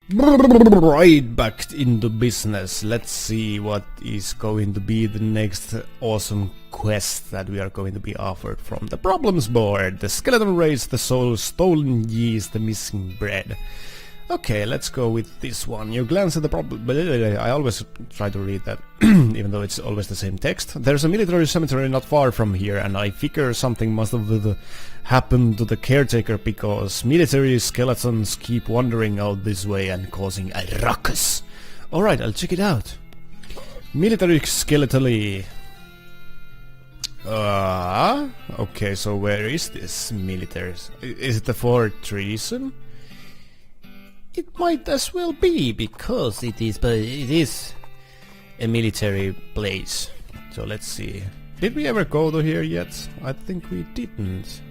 Right back into business. Let's see what is going to be the next awesome quest that we are going to be offered from the problems board. The skeleton race, the soul, stolen yeast, the missing bread. Okay, let's go with this one. You glance at the problem. I always try to read that, even though it's always the same text. There's a military cemetery not far from here, and I figure something must have happened to the caretaker because military skeletons keep wandering out this way and causing a ruckus. Alright, I'll check it out. Military skeletally. Okay, so where is this military? Is it the Fort Treason? It might as well be, because it is a military place. So let's see. Did we ever go to here yet? I think we didn't.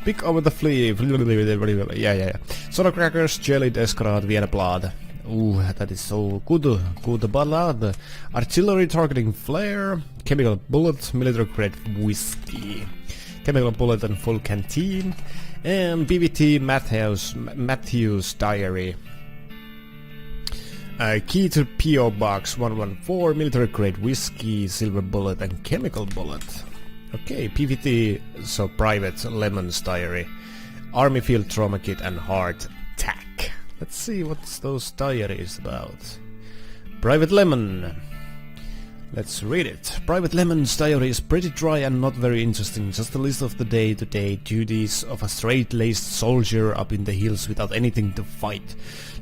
Pick over the flea. Yeah. Soda crackers, jelly, descarade, Vienna blood. Ooh, that is so good. Good ballad. Artillery targeting flare. Chemical bullet, military grade whiskey. Chemical bullet and full canteen. And BBT Matthews diary. Key to P.O. Box 114, military grade whiskey, silver bullet and chemical bullet. Okay, PVT, so Private Lemon's diary. Army field trauma kit and heart attack. Let's see what's those diaries about. Private Lemon. Let's read it. Private Lemon's diary is pretty dry and not very interesting, just a list of the day-to-day duties of a straight-laced soldier up in the hills without anything to fight.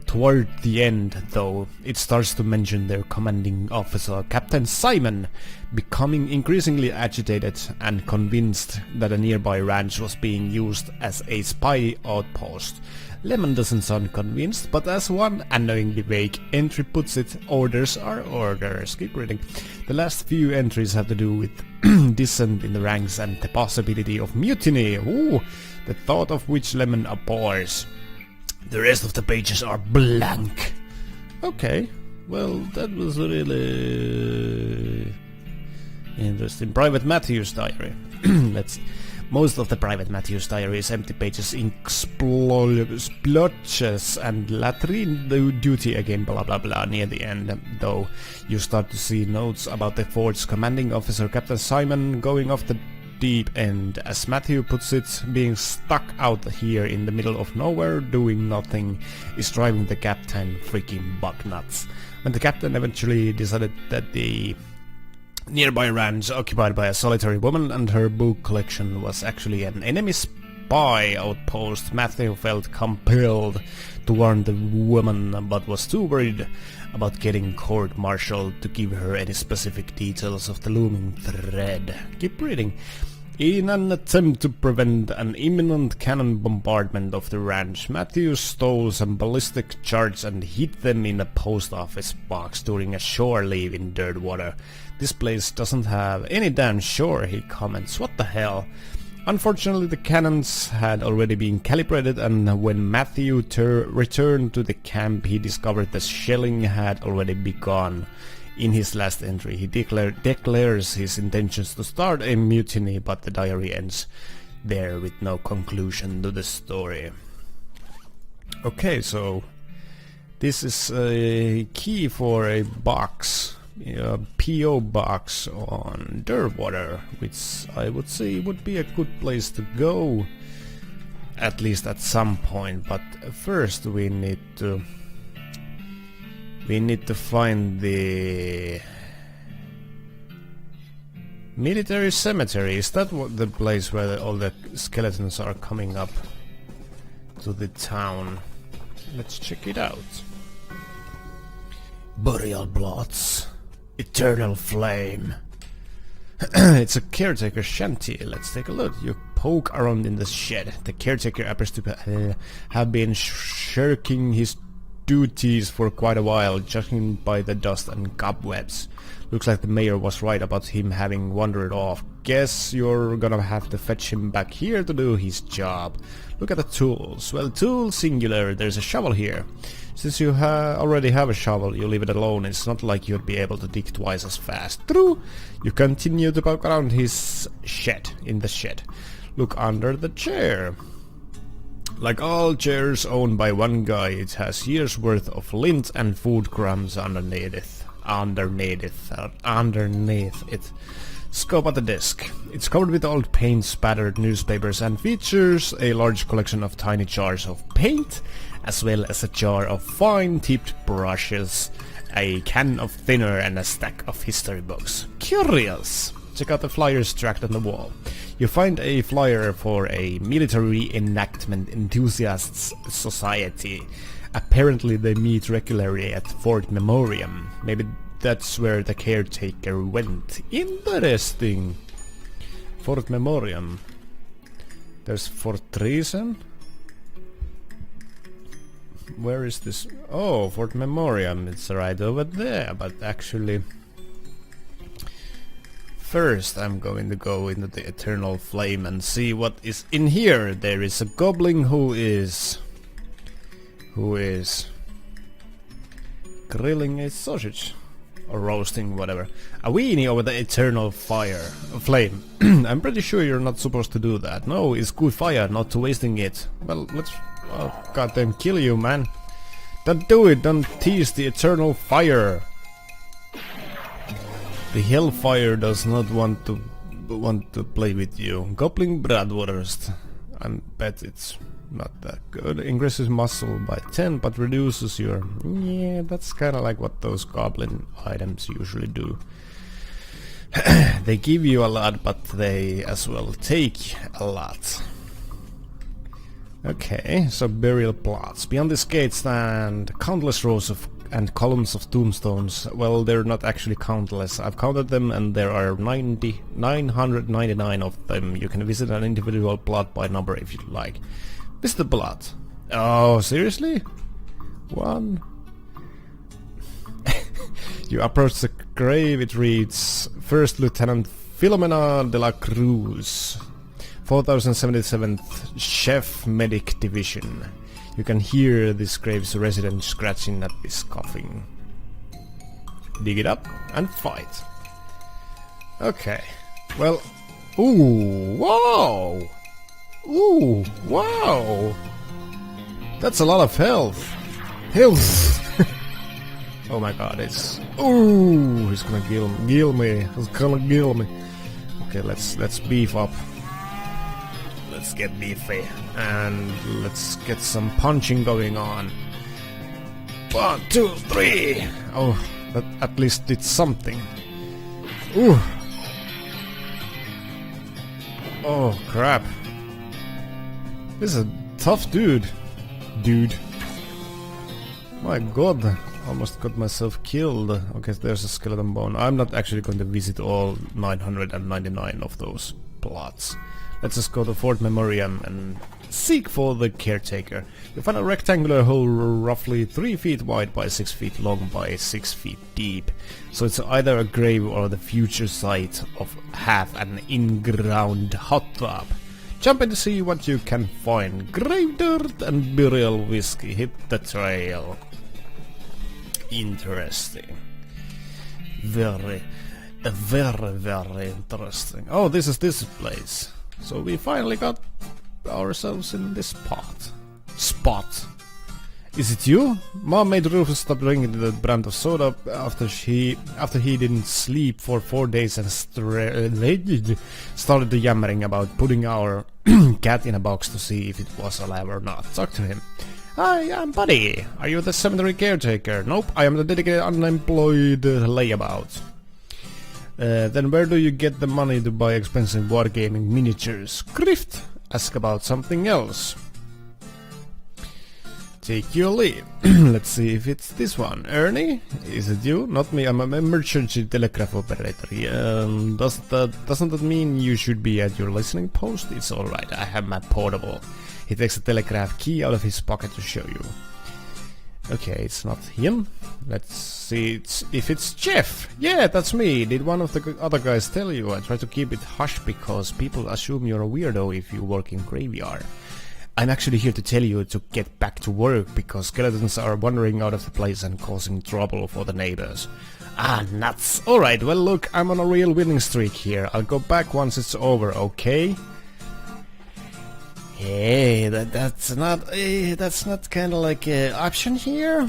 Toward the end, though, it starts to mention their commanding officer, Captain Simon, becoming increasingly agitated and convinced that a nearby ranch was being used as a spy outpost. Lemon doesn't sound convinced, but as one annoyingly vague entry puts it, orders are orders. Keep reading. The last few entries have to do with dissent in the ranks and the possibility of mutiny. Ooh, the thought of which Lemon abhors. The rest of the pages are blank. Okay, well, that was really interesting. Private Matthews diary. Let's see. Most of the Private Matthews diary is empty pages, ink splotches and latrine duty again, blah blah blah. Near the end, though, you start to see notes about the fort's commanding officer, Captain Simon, going off the deep end. As Matthew puts it, being stuck out here in the middle of nowhere, doing nothing, is driving the captain freaking bucknuts. When the captain eventually decided that the nearby ranch occupied by a solitary woman and her book collection was actually an enemy spy outpost, Matthew felt compelled to warn the woman, but was too worried about getting court-martialed to give her any specific details of the looming threat. Keep reading. In an attempt to prevent an imminent cannon bombardment of the ranch, Matthew stole some ballistic charts and hid them in a post office box during a shore leave in Dirtwater. This place doesn't have any damn shore, he comments. What the hell? Unfortunately, the cannons had already been calibrated, and when Matthew returned to the camp, he discovered the shelling had already begun. In his last entry, he declares his intentions to start a mutiny, but the diary ends there with no conclusion to the story. Okay, so this is a key for a box, a P.O. box on Dirtwater, which I would say would be a good place to go, at least at some point. But first we need to find the military cemetery. Is that what the place where all the skeletons are coming up to the town? Let's check it out. Burial plots. Eternal flame. It's a caretaker shanty. Let's take a look. You poke around in the shed. The caretaker appears to have been shirking his duties for quite a while, judging by the dust and cobwebs. Looks like the mayor was right about him having wandered off. Guess you're gonna have to fetch him back here to do his job. Look at the tools. Well, tool singular, there's a shovel here. Since you already have a shovel, you leave it alone. It's not like you'd be able to dig twice as fast. True! You continue to poke around in the shed. Look under the chair. Like all chairs owned by one guy, it has years worth of lint and food crumbs underneath it. Scope at the desk. It's covered with old paint, spattered newspapers, and features a large collection of tiny jars of paint, as well as a jar of fine-tipped brushes, a can of thinner, and a stack of history books. Curious! Check out the flyers tracked on the wall. You find a flyer for a military enactment enthusiasts society. Apparently they meet regularly at Fort Memoriam. Maybe that's where the caretaker went. Interesting. Fort Memoriam. There's Fort Treason. Where is this? Oh, Fort Memoriam. It's right over there, but actually... First, I'm going to go into the Eternal Flame and see what is in here. There is a goblin who is grilling a sausage or roasting, whatever. A weenie over the Eternal Flame. I'm pretty sure you're not supposed to do that. No, it's good fire, not to wasting it. Well, let's goddamn kill you, man. Don't do it. Don't tease the Eternal Fire. The Hellfire does not want to play with you. Goblin Bratwurst. I bet it's not that good. Increases muscle by 10, but reduces your... Yeah, that's kinda like what those goblin items usually do. They give you a lot, but they as well take a lot. Okay, so burial plots. Beyond this gate stand countless rows of and columns of tombstones. Well, they're not actually countless. I've counted them and there are 999 of them. You can visit an individual plot by number if you'd like. Visit the plot. Oh, seriously? One. You approach the grave, it reads First Lieutenant Filomena de la Cruz, 4077th Chef Medic Division. You can hear this grave's resident scratching at this coffin. Dig it up and fight. Okay. Well... Ooh! Wow! Ooh! Wow! That's a lot of health! Health! Oh my god, it's... Ooh! He's gonna kill me. He's gonna kill me. Okay, let's beef up. Let's get beefy and let's get some punching going on. 1, 2, 3. Oh, that at least did something. Ooh. Oh crap. This is a tough dude. My god, almost got myself killed. Okay, there's a skeleton bone. I'm not actually going to visit all 999 of those plots. Let's just go to Fort Memoriam and seek for the caretaker. You find a rectangular hole roughly 3 feet wide by 6 feet long by 6 feet deep. So it's either a grave or the future site of half an in-ground hot tub. Jump in to see what you can find. Grave dirt and burial whiskey. Hit the trail. Interesting. Very interesting. Oh, this is this place. So we finally got ourselves in this spot. Is it you? Mom made Rufus stop drinking the brand of soda after he didn't sleep for 4 days and started yammering about putting our cat in a box to see if it was alive or not. Talk to him. Hi, I'm Buddy. Are you the cemetery caretaker? Nope, I am the dedicated unemployed layabout. Then where do you get the money to buy expensive wargaming miniatures? Grift! Ask about something else. Take your leave. Let's see if it's this one. Ernie? Is it you? Not me, I'm an emergency telegraph operator. Doesn't that mean you should be at your listening post? It's alright, I have my portable. He takes a telegraph key out of his pocket to show you. Okay, it's not him. Let's see if it's Jeff. Yeah, that's me. Did one of the other guys tell you? I try to keep it hush because people assume you're a weirdo if you work in graveyard. I'm actually here to tell you to get back to work because skeletons are wandering out of the place and causing trouble for the neighbors. Ah, nuts. Alright, well look, I'm on a real winning streak here. I'll go back once it's over, okay? Hey, that's not kind of like an option here.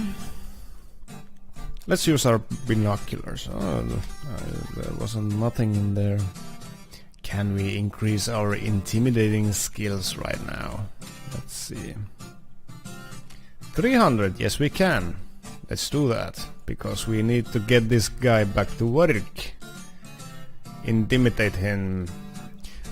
Let's use our binoculars. Oh, there wasn't nothing in there. Can we increase our intimidating skills right now? Let's see. 300, yes we can. Let's do that, because we need to get this guy back to work. Intimidate him.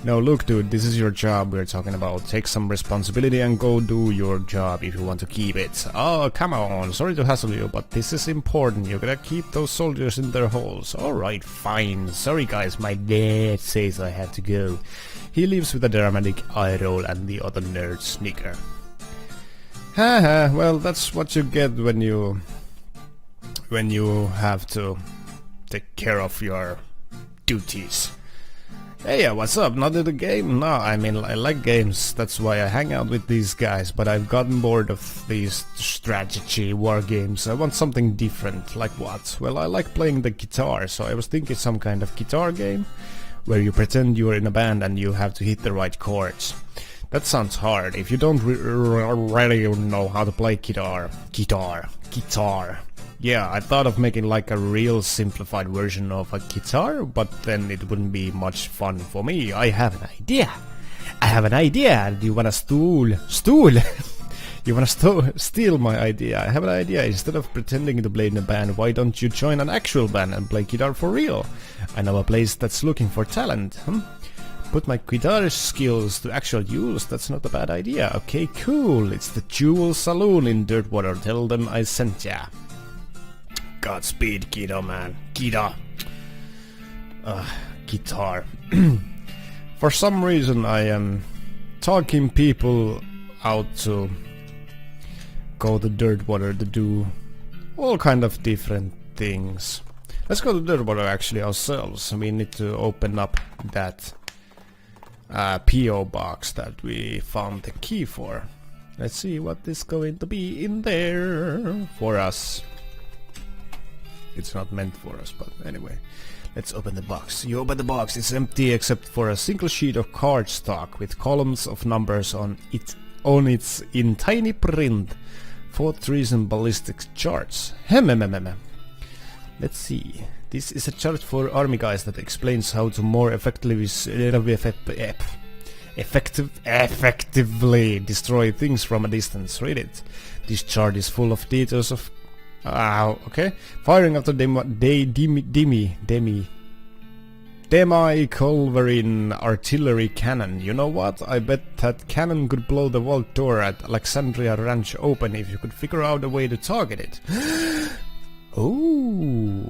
No, look dude, this is your job we're talking about. Take some responsibility and go do your job if you want to keep it. Oh, come on, sorry to hassle you, but this is important. You gotta keep those soldiers in their holes. Alright, fine. Sorry guys, my dad says I have to go. He leaves with a dramatic eye roll and the other nerds snicker. Haha, well that's what you get when you have to take care of your duties. Hey, what's up? Not in the game? No, I mean, I like games, that's why I hang out with these guys, but I've gotten bored of these strategy war games. I want something different. Like what? Well, I like playing the guitar, so I was thinking some kind of guitar game where you pretend you're in a band and you have to hit the right chords. That sounds hard. If you don't really know how to play guitar. Yeah, I thought of making like a real simplified version of a guitar, but then it wouldn't be much fun for me. I have an idea. Do you wanna stool? You wanna steal my idea? I have an idea. Instead of pretending to play in a band, why don't you join an actual band and play guitar for real? I know a place that's looking for talent. Put my guitar skills to actual use. That's not a bad idea. Okay, cool. It's the Jewel Saloon in Dirtwater. Tell them I sent ya. Godspeed, Guido, man. Guido. Guitar. For some reason I am talking people out to go to Dirtwater to do all kind of different things. Let's go to Dirtwater actually ourselves. We need to open up that PO box that we found the key for. Let's see what is going to be in there for us. It's not meant for us, but anyway. Let's open the box. You open the box, it's empty except for a single sheet of cardstock with columns of numbers on it in tiny print. 4 trees and ballistic charts. Let's see. This is a chart for army guys that explains how to more effectively destroy things from a distance. Read it. This chart is full of details of okay. Firing after demi-culverin artillery cannon. You know what? I bet that cannon could blow the vault door at Alexandria Ranch open if you could figure out a way to target it. Oh.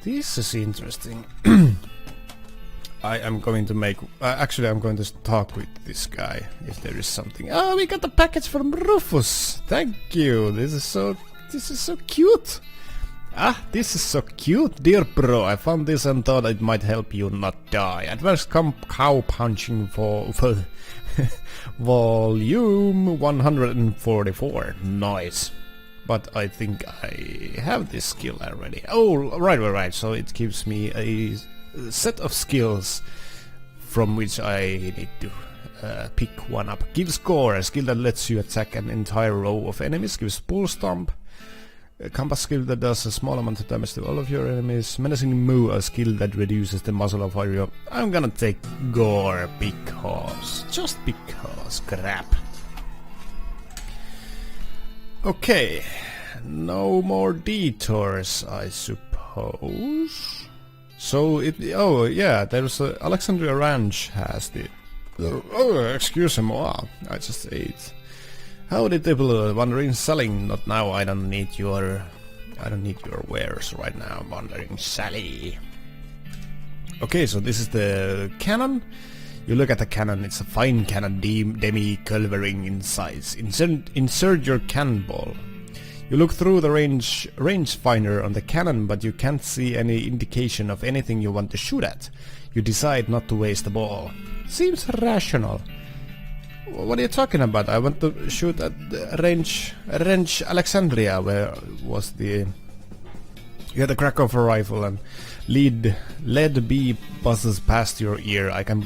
This is interesting. I am going to make... actually, I'm going to talk with this guy, if there is something. Oh, we got a package from Rufus! Thank you! This is so cute! This is so cute, dear bro. I found this and thought it might help you not die. Advanced cow punching for volume 144. Nice. But I think I have this skill already. Oh, right. So it gives me a set of skills from which I need to pick one up. Give score, a skill that lets you attack an entire row of enemies. Gives bull stomp. A combat skill that does a small amount of damage to all of your enemies. Menacing moo, a skill that reduces the muzzle of fire. I'm gonna take gore because, just because, crap. Okay, no more detours, I suppose. So oh yeah, there's Alexandria Ranch has the. Oh, excuse me, I just ate. Howdy people, wandering selling. Not now. I don't need your wares right now, wandering Sally. Okay, so this is the cannon. You look at the cannon. It's a fine cannon, demi-culverin in size. Insert your cannonball. You look through the rangefinder on the cannon, but you can't see any indication of anything you want to shoot at. You decide not to waste the ball. Seems rational. What are you talking about? I want to shoot at the range Alexandria, where was the... You had the crack of a rifle and lead B buzzes past your ear. I can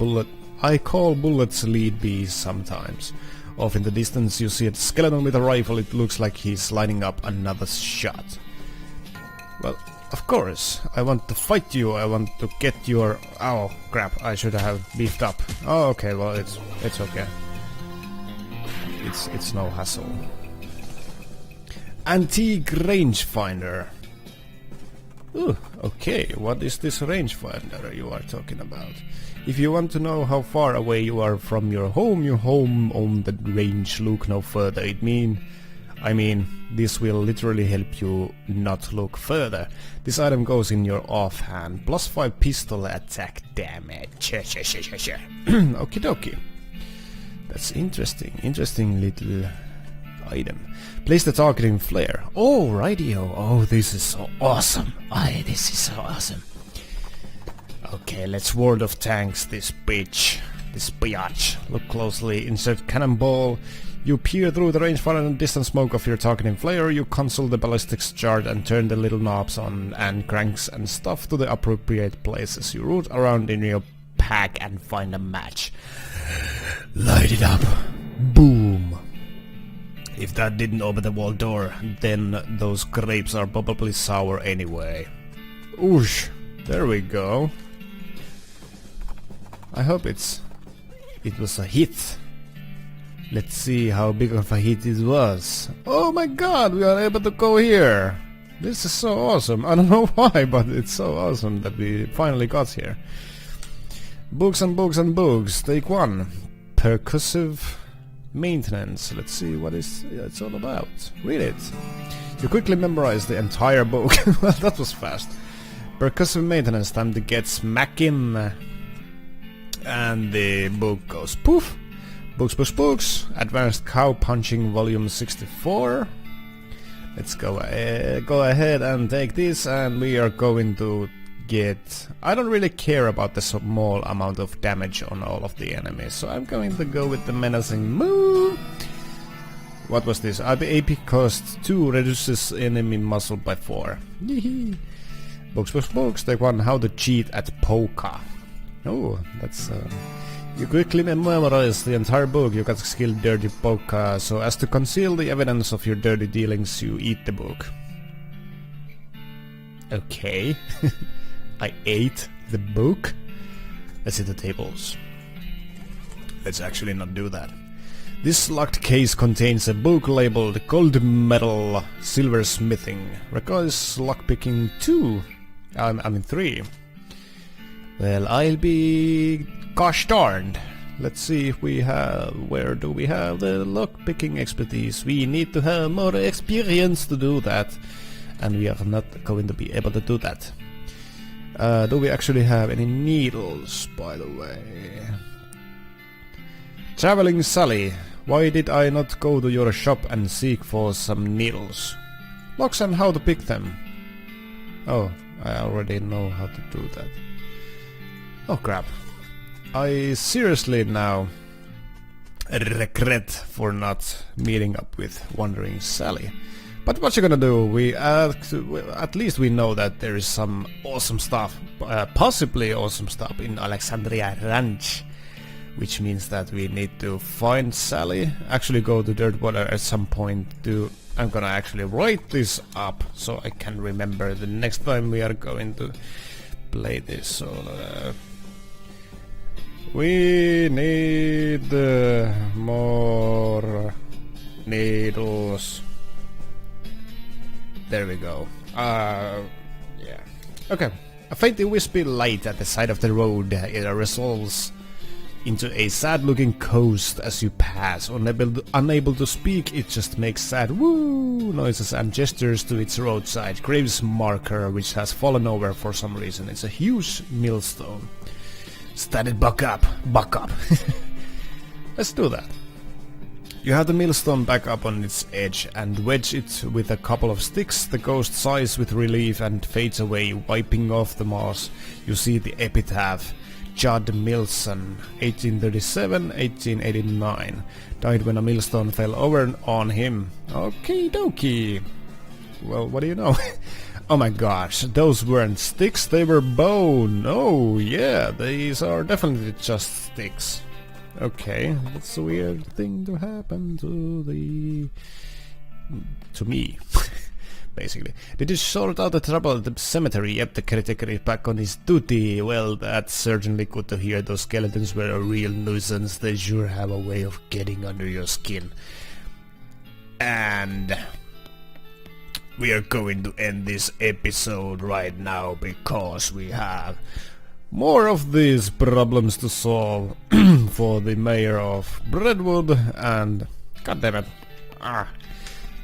I call bullets lead bees sometimes. Off in the distance you see a skeleton with a rifle. It looks like he's lining up another shot. Well, of course, I want to fight you. I want to get your... Oh, crap, I should have beefed up. Oh, okay, well, it's okay. It's no hassle. Antique rangefinder. Ooh, okay, what is this rangefinder you are talking about? If you want to know how far away you are from your home on the range, look no further. I mean, this will literally help you not look further. This item goes in your offhand, +5 pistol attack damage. Okie dokie. That's interesting little item. Place the target in flare. Oh, rightio. Oh, this is so awesome. This is so awesome. Okay, let's World of Tanks this bitch. This biatch. Look closely. Insert cannonball. You peer through the rangefinder and distance smoke of your target in flare. You console the ballistics chart and turn the little knobs on and cranks and stuff to the appropriate places. You root around in your pack and find a match. Light it up. Boom. If that didn't open the wall door, then those grapes are probably sour anyway. Oosh. There we go. I hope it was a hit. Let's see how big of a hit it was. Oh my god, we are able to go here. This is so awesome. I don't know why, but it's so awesome that we finally got here. Books and books and books. Take 1. Percussive maintenance. Let's see what it's all about. Read it. You quickly memorize the entire book. Well, that was fast. Percussive maintenance, time to get smacking. And the book goes poof. Books, books, books. Advanced Cow Punching Volume 64. Let's go ahead and take this, and we are going to get... I don't really care about the small amount of damage on all of the enemies, so I'm going to go with the menacing move. What was this? AP cost 2 reduces enemy muscle by 4. Books, books, books. Take 1. How to cheat at poker. Oh, that's... You quickly memorize the entire book. You got the skill Dirty Poker, so as to conceal the evidence of your dirty dealings, you eat the book. Okay. I ate the book? Let's hit the tables. Let's actually not do that. This locked case contains a book labeled Gold Medal Silversmithing. Requires lockpicking 2. I mean 3. Well, I'll be... gosh darned. Let's see if we have... Where do we have the lockpicking expertise? We need to have more experience to do that. And we are not going to be able to do that. Do we actually have any needles, by the way? Traveling Sally. Why did I not go to your shop and seek for some needles? Locks and how to pick them. Oh, I already know how to do that. Oh crap. I seriously now regret for not meeting up with Wandering Sally. But what you gonna do? We at least we know that there is some awesome stuff, possibly awesome stuff in Alexandria Ranch, which means that we need to find Sally, actually go to Dirtwater at some point. I'm gonna actually write this up so I can remember the next time we are going to play this. So we need more needles. There we go. Yeah. Okay. A faintly wispy light at the side of the road. It resolves into a sad-looking coast as you pass. Unable to speak, it just makes sad woo noises and gestures to its roadside graves marker, which has fallen over for some reason. It's a huge millstone. Started buck up. Let's do that. You have the millstone back up on its edge and wedge it with a couple of sticks. The ghost sighs with relief and fades away, wiping off the moss. You see the epitaph. Judd Milson, 1837-1889. Died when a millstone fell over on him. Okie dokie. Well, what do you know? Oh my gosh, those weren't sticks, they were bone. Oh yeah, these are definitely just sticks. Okay, that's a weird thing to happen to me. Basically. Did you sort out the trouble at the cemetery? Yep, the caretaker is back on his duty. Well, that's certainly good to hear. Those skeletons were a real nuisance. They sure have a way of getting under your skin. And we are going to end this episode right now because we have more of these problems to solve for the mayor of Brentwood and goddammit.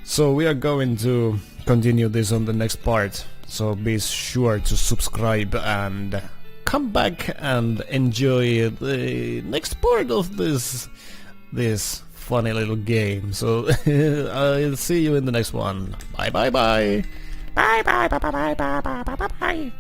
So we are going to continue this on the next part, so be sure to subscribe and come back and enjoy the next part of this funny little game. So I'll see you in the next one. Bye bye bye. Bye bye bye bye bye bye bye bye bye.